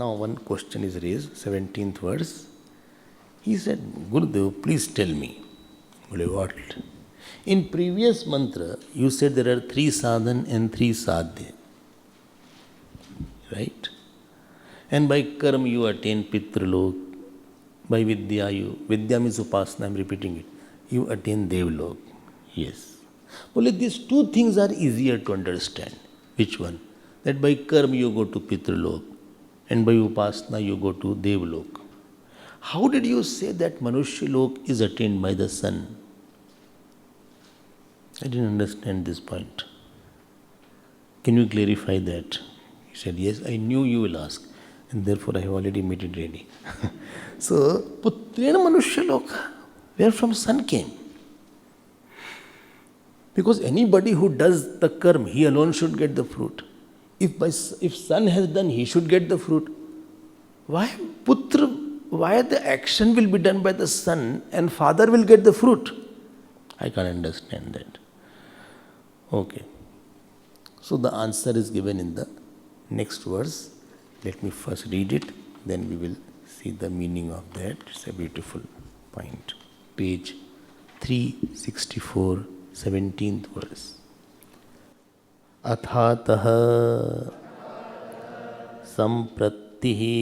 Now one question is raised, 17th verse. He said, Gurudev, please tell me. What? In previous mantra, you said there are 3 sadhan and 3 sadhya. Right? And by karma you attain pitralok. By vidya vidya means upasana, I am repeating it. You attain devlok. Yes. Well, these 2 things are easier to understand. Which one? That by karma you go to pitralok and by upasana you go to devlok. How did you say that Manushya Lok is attained by the sun? I didn't understand this point. Can you clarify that? He said, yes, I knew you will ask, and therefore I have already made it ready. So, Putrena Manushya Loka, where from sun came? Because anybody who does the karma, he alone should get the fruit. If son has done, he should get the fruit. Why Putra? Why the action will be done by the son and father will get the fruit? I can't understand that. Okay. So the answer is given in the next verse. Let me first read it, then we will see the meaning of that. It's a beautiful point. Page 364, 17th verse. Athatah samprattihi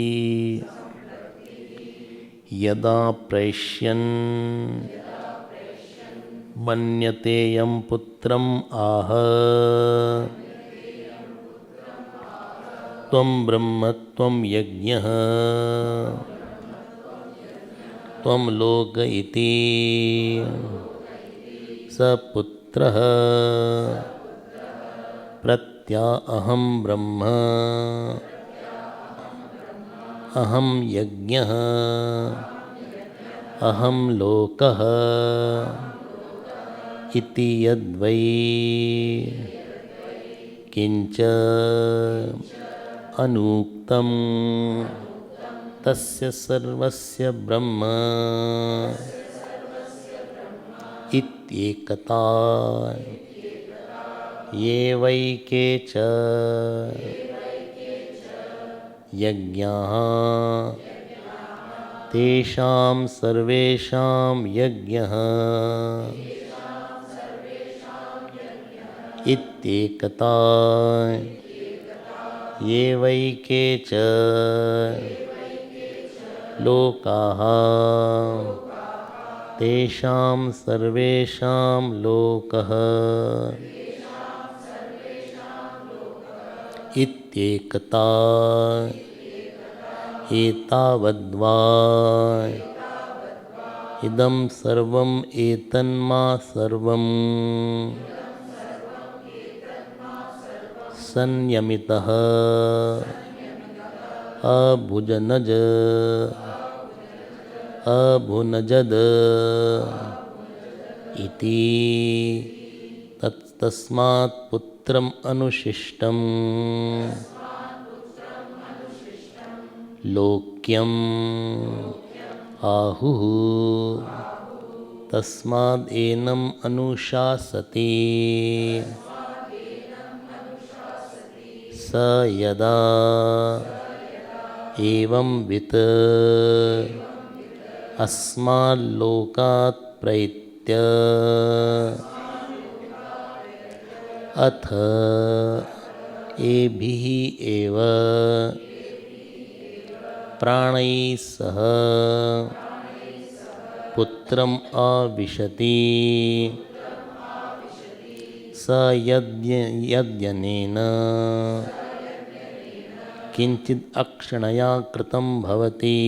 यदा प्रेष्यन् मन्यते यं पुत्रम् आह त्वं ब्रह्म त्वं यज्ञः त्वं लोक इति स पुत्रः प्रत्या अहं ब्रह्म अहं यज्ञः अहं लोकः इति यद्वै किंच अनुक्तं तस्य सर्वस्य ब्रह्म इत्येकता ये वैके च यज्ञाः तेषां सर्वेषां यज्ञः इत्येकता ये वैके च लोकाः तेषां सर्वेषां लोकः इत्येकता एतावद्वा इदं सर्वम् एतन्मा सर्वं संयमितः अभुजनज अभुनजद इति तस्मात् पुत्रम् अनुशिष्टम् लोक्यम् आहुः तस्माद् एनम् अनुशासति स यदा एवं वित् अस्माल्लोकात् प्रैत्य अथ एभिः एव प्राणैः सह पुत्रम् आविशति स यद्यनेन किंचित् अक्षणया कृतं भवति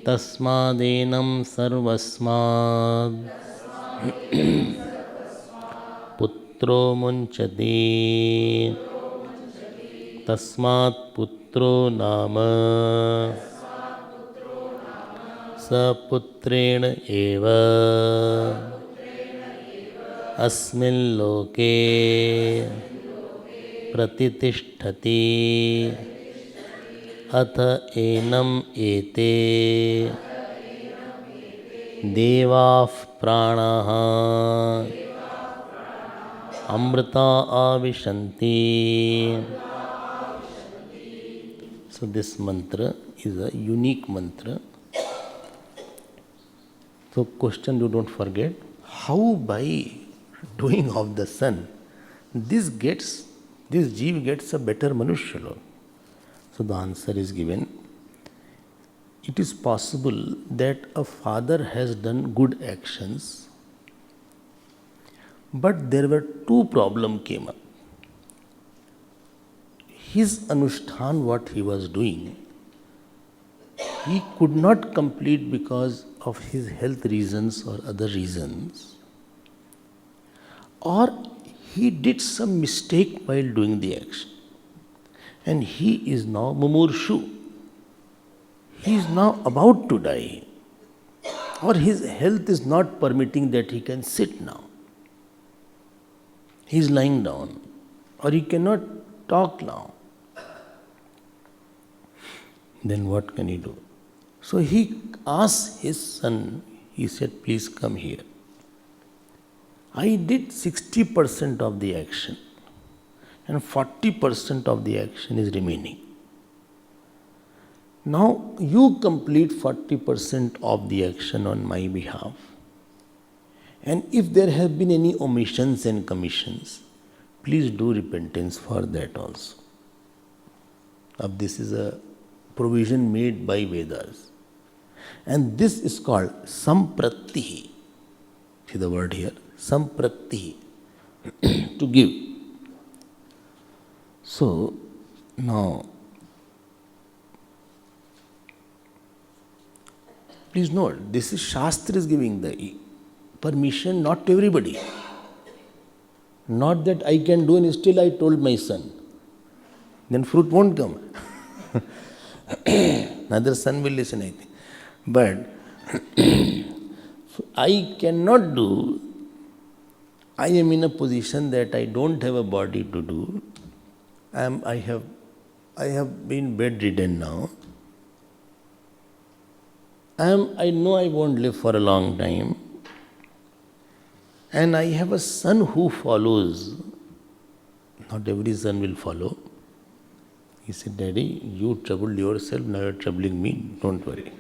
तस्मादेनं सर्वस्माद् पुत्रो मुञ्चति तस्मात् पुत्रो नाम सपुत्रेण एव अस्मिन् लोके प्रतितिष्ठति अथ एनम् एते देवाः प्राणाः Amrita आविशन्ति So this mantra is a unique mantra. So question you don't forget, how by doing of the sun, this jeev gets a better manushya lok. So the answer is given. It is possible that a father has done good actions, but there were two problems came up. His anushthan, what he was doing, he could not complete because of his health reasons or other reasons, or he did some mistake while doing the action, and he is now mumurshu. He is now about to die, or his health is not permitting that he can sit now. He is lying down, or he cannot talk now. Then what can he do? So he asked his son, he said, please come here. I did 60% of the action, and 40% of the action is remaining. Now you complete 40% of the action on my behalf. And if there have been any omissions and commissions, please do repentance for that also. This is a provision made by Vedas. And this is called sampratihi. See the word here, sampratihi, to give. So now, please note, this is Shastra is giving the permission, not to everybody. Not that I can do and still I told my son. Then fruit won't come. Neither son will listen, I think. But I cannot do. I am in a position that I don't have a body to do. I have been bedridden now. I know I won't live for a long time. And I have a son who follows. Not every son will follow. He said, Daddy, you troubled yourself, now you are troubling me, don't worry.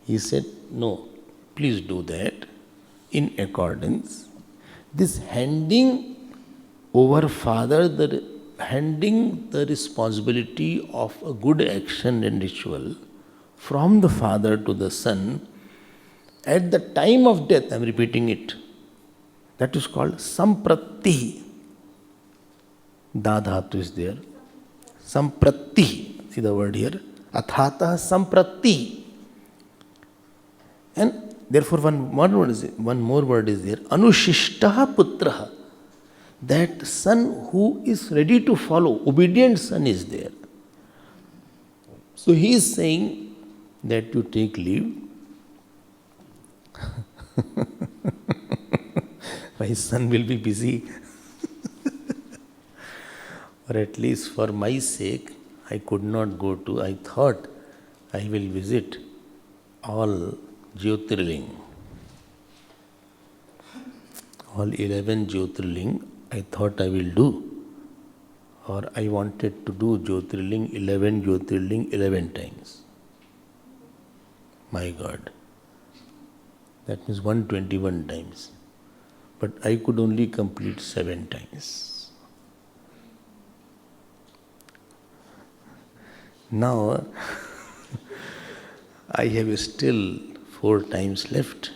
He said, no, please do that in accordance. This handing over father, handing the responsibility of a good action and ritual from the father to the son, at the time of death, I am repeating it, that is called samprati. Da dhatu is there. Samprati. See the word here. Athata samprati. And therefore one more word is there. Anushishtaha putraha. That son who is ready to follow, obedient son is there. So he is saying that you take leave. My son will be busy. Or at least for my sake, I could not go to. I thought I will visit all Jyotirling. All 11 Jyotirling, I thought I will do. Or I wanted to do Jyotirling 11 times. My God. That means 121 times. But I could only complete 7 times. Now, I have still 4 times left,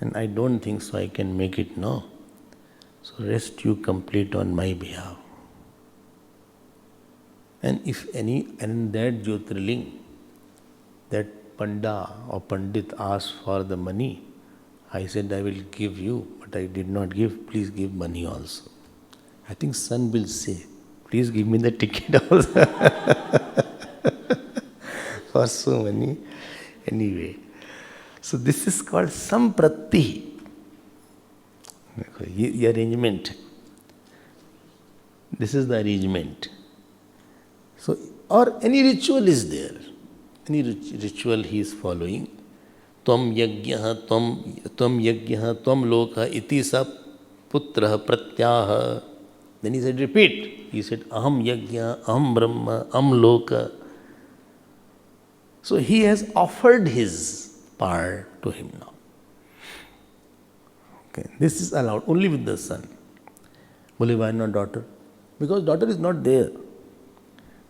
and I don't think so I can make it now. So rest you complete on my behalf. And if any, and that Jyotirling, that Panda or Pandit asked for the money, I said I will give you, but I did not give. Please give money also. I think son will say, please give me the ticket also. For so many. Anyway. So this is called samprati. The arrangement. This is the arrangement. So, or any ritual is there. Any ritual he is following. Tvam yajñah, tvam loka, iti sa putra pratyah. Then he said, repeat. He said, aham yajñah, aham brahma, aham loka. So he has offered his part to him now. Okay, this is allowed only with the son. Bole, why not daughter? Because daughter is not there.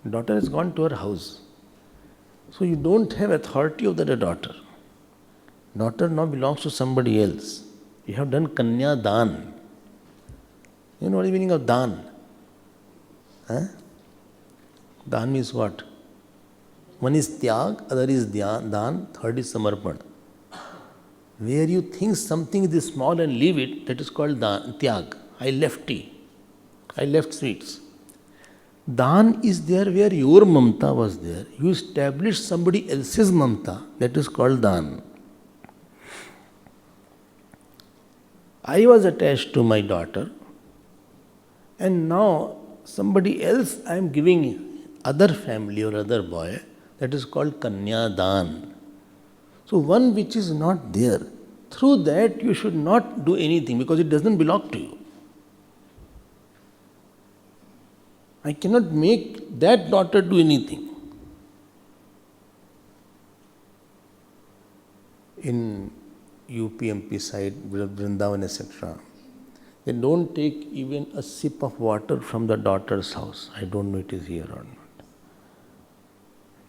Daughter has gone to her house. So you don't have authority over the daughter. Daughter now belongs to somebody else. You have done Kanya Dan. You know what is the meaning of Dan? Huh? Dan means what? One is Tyag, other is Dan, third is Samarpan. Where you think something is small and leave it, that is called Tyag. I left tea. I left sweets. Dan is there where your mamta was there. You established somebody else's mamta. That is called Dan. I was attached to my daughter, and now somebody else I am giving other family or other boy. That is called Kanya Dan. So one which is not there, through that you should not do anything because it doesn't belong to you. I cannot make that daughter do anything. In UPMP side, Vrindavan, etc., they don't take even a sip of water from the daughter's house. I don't know it is here or not.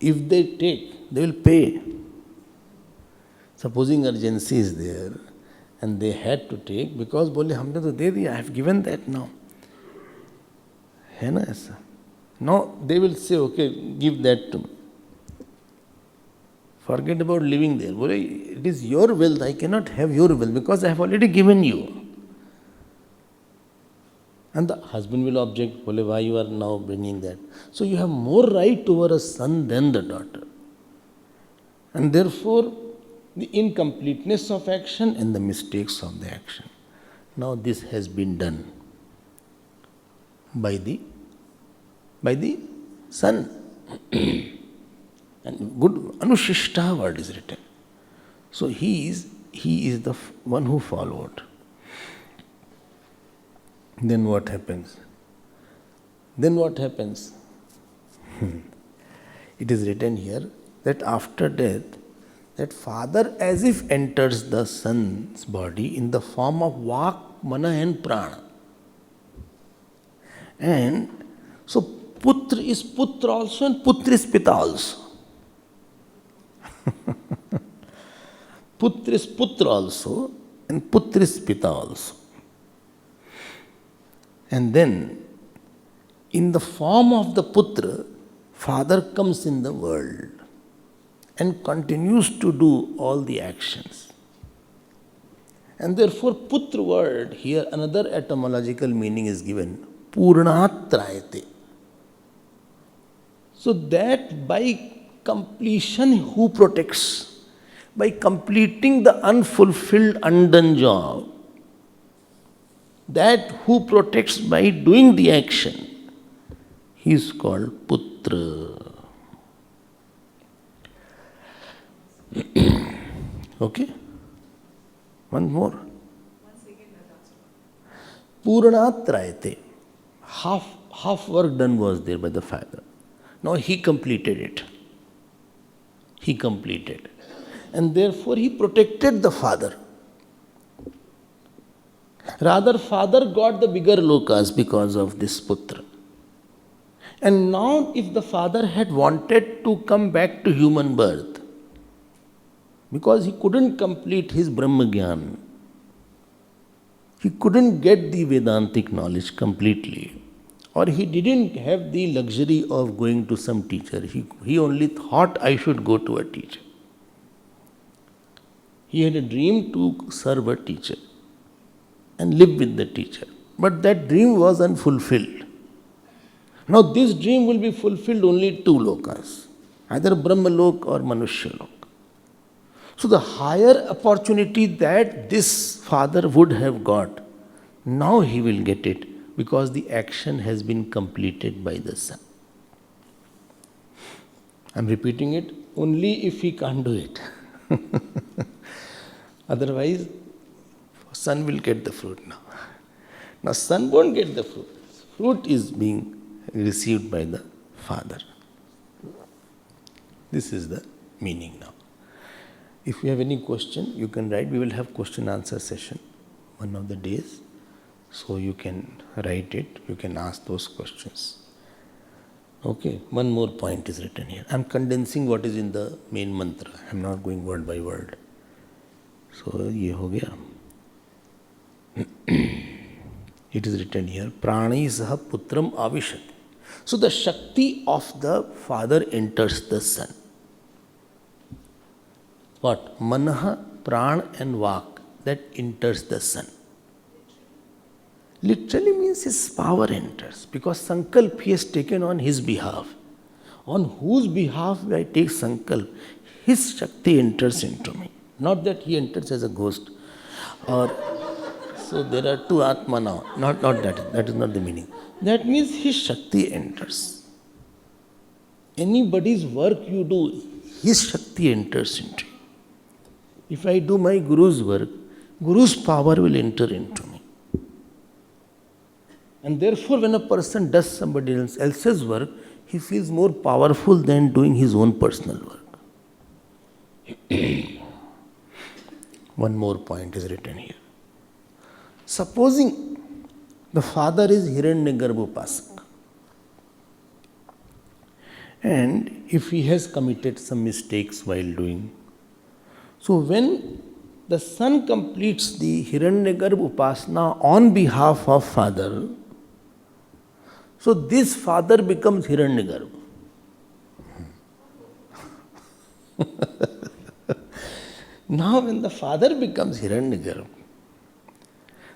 If they take, they will pay. Supposing urgency is there and they had to take, because bole humne to de diya, I have given that now. है ना ऐसा? Now they will say, okay, give that to me. Forget about living there. Bole, it is your wealth, I cannot have your wealth because I have already given you. And the husband will object, bole, why you are now bringing that? So you have more right over a son than the daughter. And therefore, the incompleteness of action and the mistakes of the action. Now this has been done by the son. And good Anushishta word is written. So he is the one who followed. Then what happens? It is written here that after death, that father as if enters the son's body in the form of Vak, Mana and Prana. And so Putra is Putra also and Putra is Pita also. Putra is Putra also and Putra is Pita also. And then in the form of the Putra, father comes in the world and continues to do all the actions. And therefore Putra word here another etymological meaning is given, Purnatrayate. So that by completion who protects, by completing the unfulfilled undone job, that who protects by doing the action, he is called Putra. Okay? One more. Purnatrayate. Half work done was there by the father. Now he completed it. And therefore he protected the father. Rather, father got the bigger lokas because of this Putra. And now if the father had wanted to come back to human birth, because he couldn't complete his Brahma Gyan, he couldn't get the Vedantic knowledge completely, or he didn't have the luxury of going to some teacher. He only thought I should go to a teacher. He had a dream to serve a teacher and live with the teacher. But that dream was unfulfilled. Now this dream will be fulfilled only two lokas, either Brahmalok or Manushyalok. So the higher opportunity that this father would have got, now he will get it because the action has been completed by the son. I am repeating it only if he can't do it. Otherwise, son will get the fruit now. Now son won't get the fruit. Fruit is being received by the father. This is the meaning now. If you have any question, you can write. We will have question answer session one of the days. So you can write it, you can ask those questions. Okay, one more point is written here. I am condensing what is in the main mantra. I am not going word by word. So, ye ho gaya. It is written here, Prani saha putram avishati. So, the Shakti of the father enters the son. What? Manaha, Pran and Vak, that enters the son. Literally means his power enters, because Sankalp he has taken on his behalf. On whose behalf I take Sankalp, his Shakti enters into me. Not that he enters as a ghost. Or so there are two Atma now. Not that. That is not the meaning. That means his Shakti enters. Anybody's work you do, his Shakti enters into you. If I do my Guru's work, Guru's power will enter into me. And therefore, when a person does somebody else's work, he feels more powerful than doing his own personal work. One more point is written here. Supposing the father is Hiranyagarbha Upasak, and if he has committed some mistakes while doing, so when the son completes the Hiranyagarbha Upasana on behalf of father, so this father becomes Hiranyagarbha. Now when the father becomes Hiranyagarbha,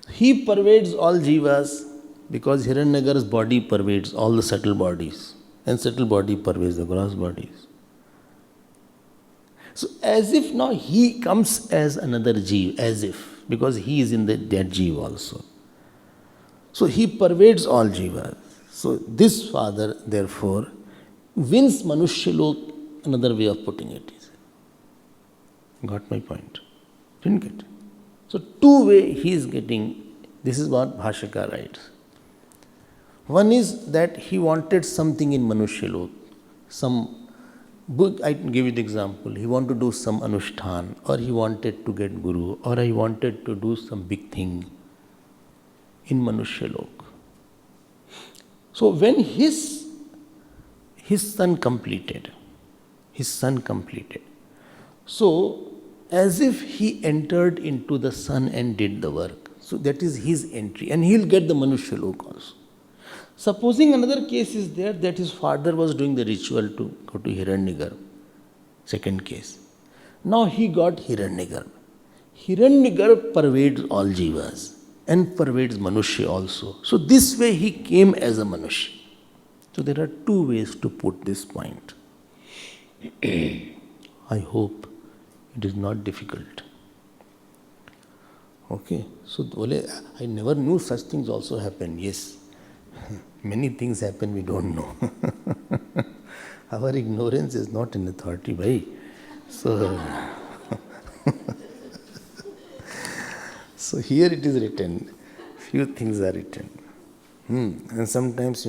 he pervades all jivas, because Hiranyagarbha's body pervades all the subtle bodies, and subtle body pervades the gross bodies. So as if now he comes as another jiva, as if, because he is in that jiva also. So he pervades all jivas. So this father, therefore, wins Manushyalok, another way of putting it is. Got my point? Didn't get it? So two way he is getting, this is what Bhashyaka writes. One is that he wanted something in Manushyalok, some book, I can give you the example, he wanted to do some Anushtan, or he wanted to get Guru, or he wanted to do some big thing in Manushyalok. So when his son completed, so as if he entered into the sun and did the work. So that is his entry, and he will get the Manushyalok also. Supposing another case is there that his father was doing the ritual to go to Hiranyagarbha, second case. Now he got Hiranyagarbha. Hiranyagarbha pervades all jivas and pervades Manushya also. So this way he came as a Manushya. So there are two ways to put this point. I hope it is not difficult. Okay, so I never knew such things also happen. Yes, many things happen we don't know. Our ignorance is not an authority, bhai. So, so here it is written, few things are written. And sometimes,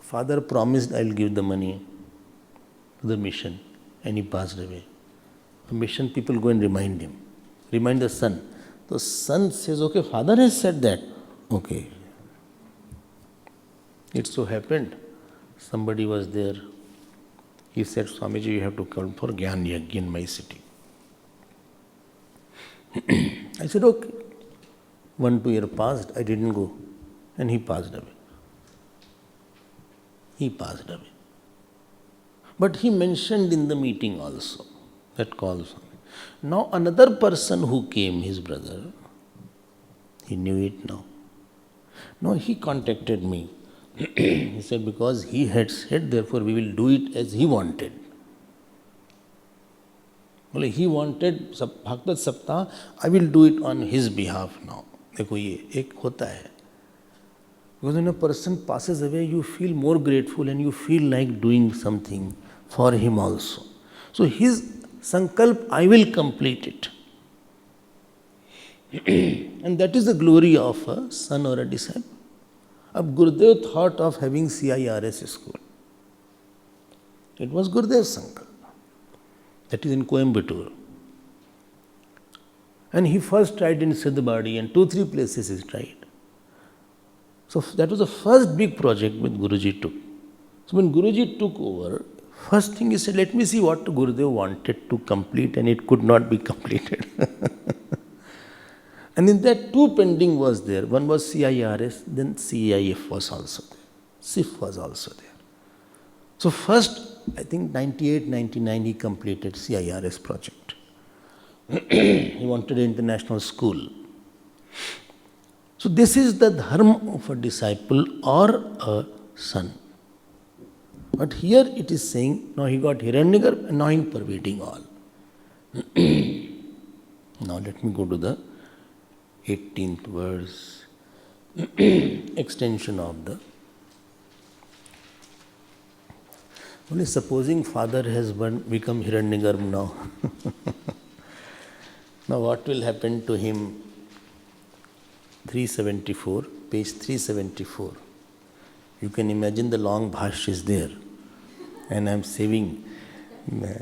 father promised I'll give the money to the mission, and he passed away. The mission people go and remind him, remind the son. The son says, okay, father has said that. Okay. It so happened, somebody was there. He said, Swamiji, you have to come for Gyan Yajna in my city. I said, okay. 1-2 years passed, I didn't go. And he passed away. But he mentioned in the meeting also, that calls on me. Now another person who came, his brother, he knew it now. No, he contacted me. He said, because he had said, therefore we will do it as he wanted. Well, he wanted Bhagavad Saptah, I will do it on his behalf now. देखो ये एक होता है. Because when a person passes away, you feel more grateful and you feel like doing something for him also. So his sankalp, I will complete it. And that is the glory of a son or a disciple. Gurudev thought of having CIRS school. It was Gurudev's sankalp. That is in Coimbatore. And he first tried in Siddhabadi and 2-3 places he tried. So that was the first big project which Guruji took. So when Guruji took over, first thing he said, let me see what Gurudev wanted to complete and it could not be completed. And in that 2 pending was there. One was CIRS, then CIF was also there. SIF was also there. So first, I think 98, 99 he completed CIRS project. He wanted an international school. So this is the dharma of a disciple or a son. But here it is saying, now he got Hiranyagarbha and now he is pervading all. Now let me go to the 18th verse, extension of the. Only supposing father has become Hiranyagarbha now. Now what will happen to him? 374, page 374. You can imagine the long bhash is there. And I am saving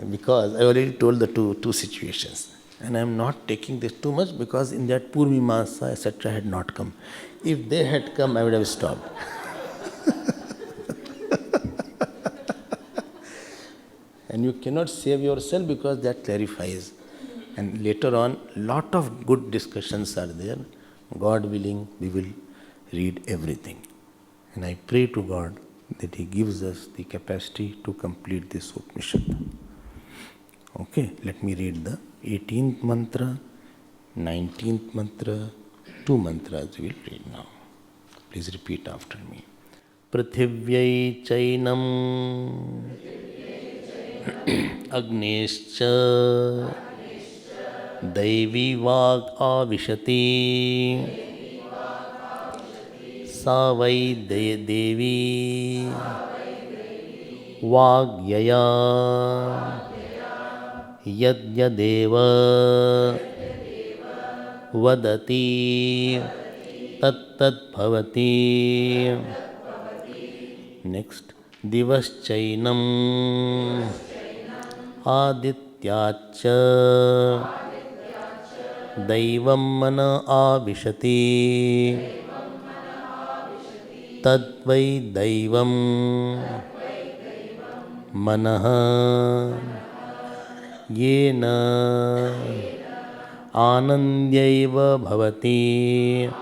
because I already told the two situations. And I am not taking this too much because in that Purvimasa, etc. had not come. If they had come, I would have stopped. And you cannot save yourself because that clarifies. And later on, lot of good discussions are there. God willing, we will read everything. And I pray to God that He gives us the capacity to complete this Upanishad. Okay, let me read the 18th mantra, 19th mantra, 2 mantras we will read now. Please repeat after me. Prithivyai chainam agnescha Daivi vag avishati sa vai devi vag yaya yadyadeva vadati tat bhavati. Next, divaschainam adityacha Daivam mana avishati Tadvai Daivam Manaha Yena Anandyaiva Bhavati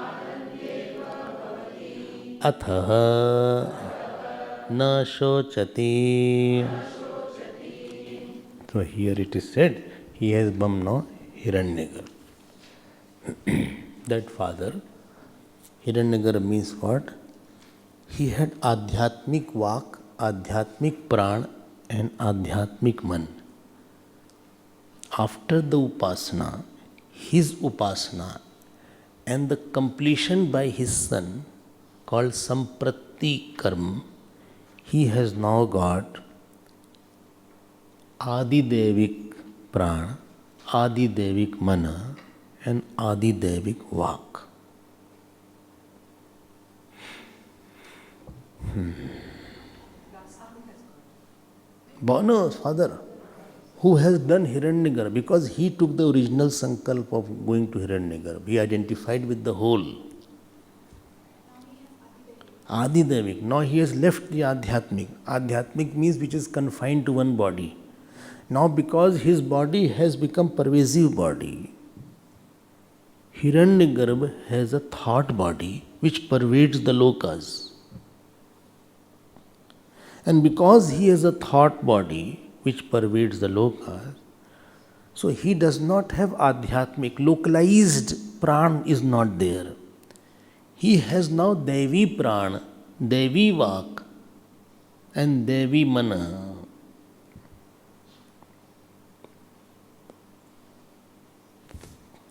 Athaha Na Shochati. So here it is said, he has become now Hiranyagarbha. That father, Hiranyagarbha means what? He had Adhyatmik Vak, Adhyatmik Pran and Adhyatmik Man. After the Upasana, his Upasana and the completion by his son called Samprati Karma, he has now got Adidevik Pran, Adidevik Mana and Adidevik Vak. Bono's father, who has done Hiranyagarbha, because he took the original sankalp of going to Hiranyagarbha. He identified with the whole. Adidevik. Now he has left the Adhyatmik. Adhyatmik means which is confined to one body. Now because his body has become pervasive body, Hiranyagarbha has a thought body which pervades the lokas. And because he has a thought body which pervades the lokas, so he does not have adhyatmic, localized pran is not there. He has now Devi pran, Devi vak and Devi mana.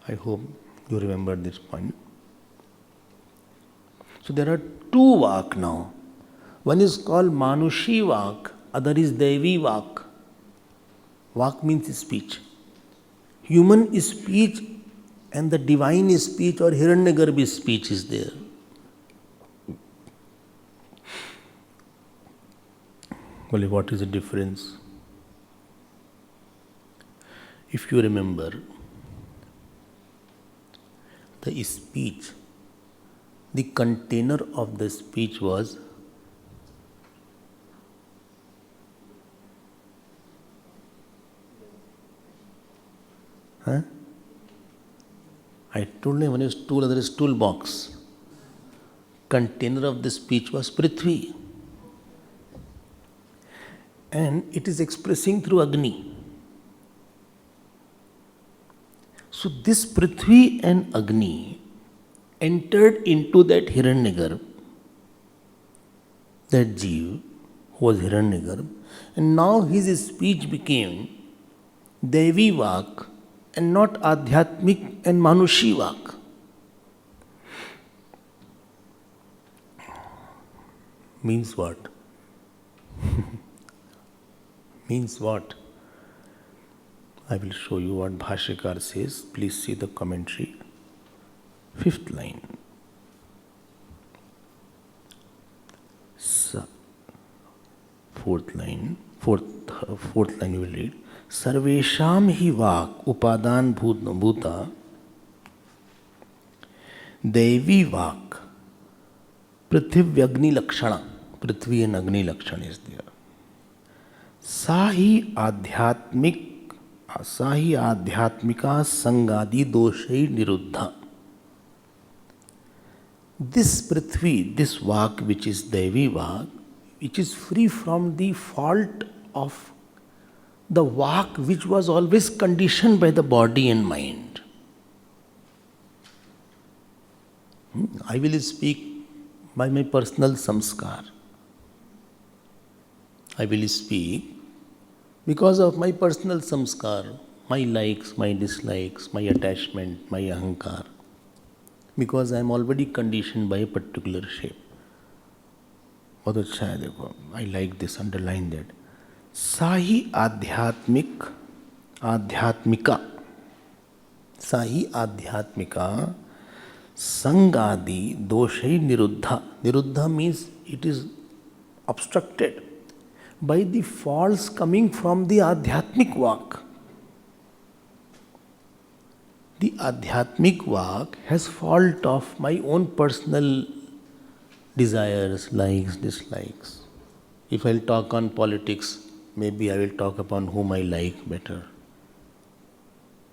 I hope you remember this point. So there are 2 vak now. One is called Manushi vak, other is Devi vak. Vak means speech. Human is speech and the divine is speech or Hiranyagarbha speech is there. Well, what is the difference? If you remember, the speech, the container of the speech was I told him one is tool, other is toolbox. Container of the speech was Prithvi. And it is expressing through Agni. So this Prithvi and Agni entered into that Hiranyagarbha, that Jeev who was Hiranyagarbha, and now his speech became Devi Vak and not Adhyatmik and Manushi Vak. Means what? Means what? I will show you what Bhashyakar says. Please see the commentary. 5th line. Fourth line you will read. Sarvesham hi vak upadan bhuta Devi vak Prithivagni lakshana. Prithvi and Agni lakshana is there. Sahi adhyatmika sangadi doshai niruddha. This Prithvi, this Vak which is Devi Vak, which is free from the fault of the Vak which was always conditioned by the body and mind. I will speak by my personal samskar. I will speak because of my personal samskar, my likes, my dislikes, my attachment, my ahankar. Because I am already conditioned by a particular shape. बहुत अच्छा है देखो. I like this, underline that. Sahi आध्यात्मिका संगादि दोषै निरुद्धा. Niruddha means it is obstructed by the faults coming from the Adhyatmik Vak. The Adhyatmik Vak has fault of my own personal desires, likes, dislikes. If I'll talk on politics, maybe I will talk upon whom I like better.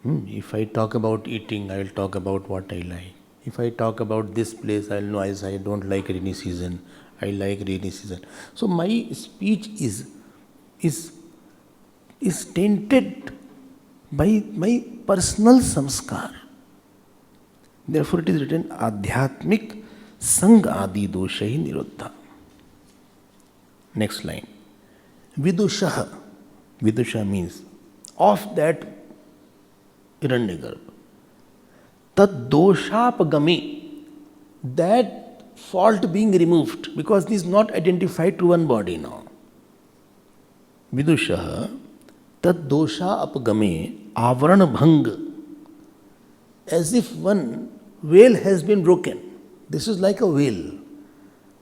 If I talk about eating, I will talk about what I like. If I talk about this place, I will know as I don't like rainy season, I like rainy season. So my speech is tainted by my personal samskar. Therefore it is written Adhyatmik Sang Adi Doshai Niruddha. Next line. Vidusha. Vidusha means of that Hiranyagarbha. Tad doshapagami, that fault being removed, because this is not identified to one body now. Vidusha tad dosha apagame avaran bhang, as if one veil has been broken. This is like a veil.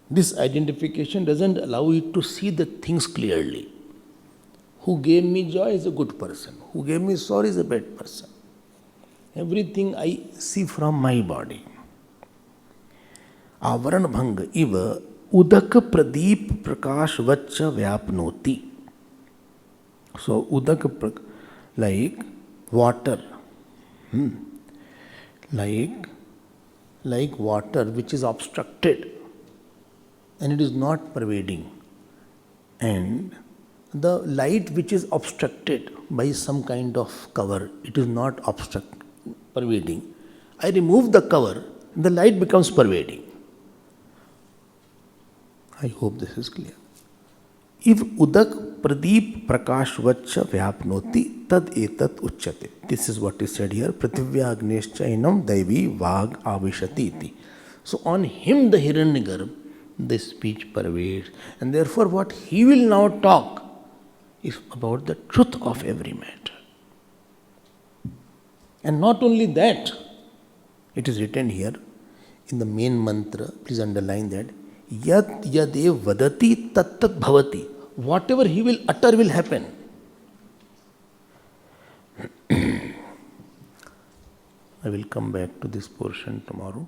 This identification doesn't allow you to see the things clearly. Who gave me joy is a good person. Who gave me sorrow is a bad person. Everything I see from my body. Avaran bhang iva udak pradeep prakash vacha vyapnoti. So udak like water. Like water which is obstructed and it is not pervading, and the light which is obstructed by some kind of cover, it is not pervading. I remove the cover, the light becomes pervading. I hope this is clear. If udak pradeep prakash vacha vyapnoti tad etat uchyate. This is what is said here. Prithivya agnescha inam daivi vag avishati iti. So on him the Hiranyagarbha, the speech pervades, and therefore what he will now talk is about the truth of every matter. And not only that, it is written here in the main mantra, please underline that, yat yadev vadati tat tat bhavati. Whatever he will utter will happen. I will come back to this portion tomorrow.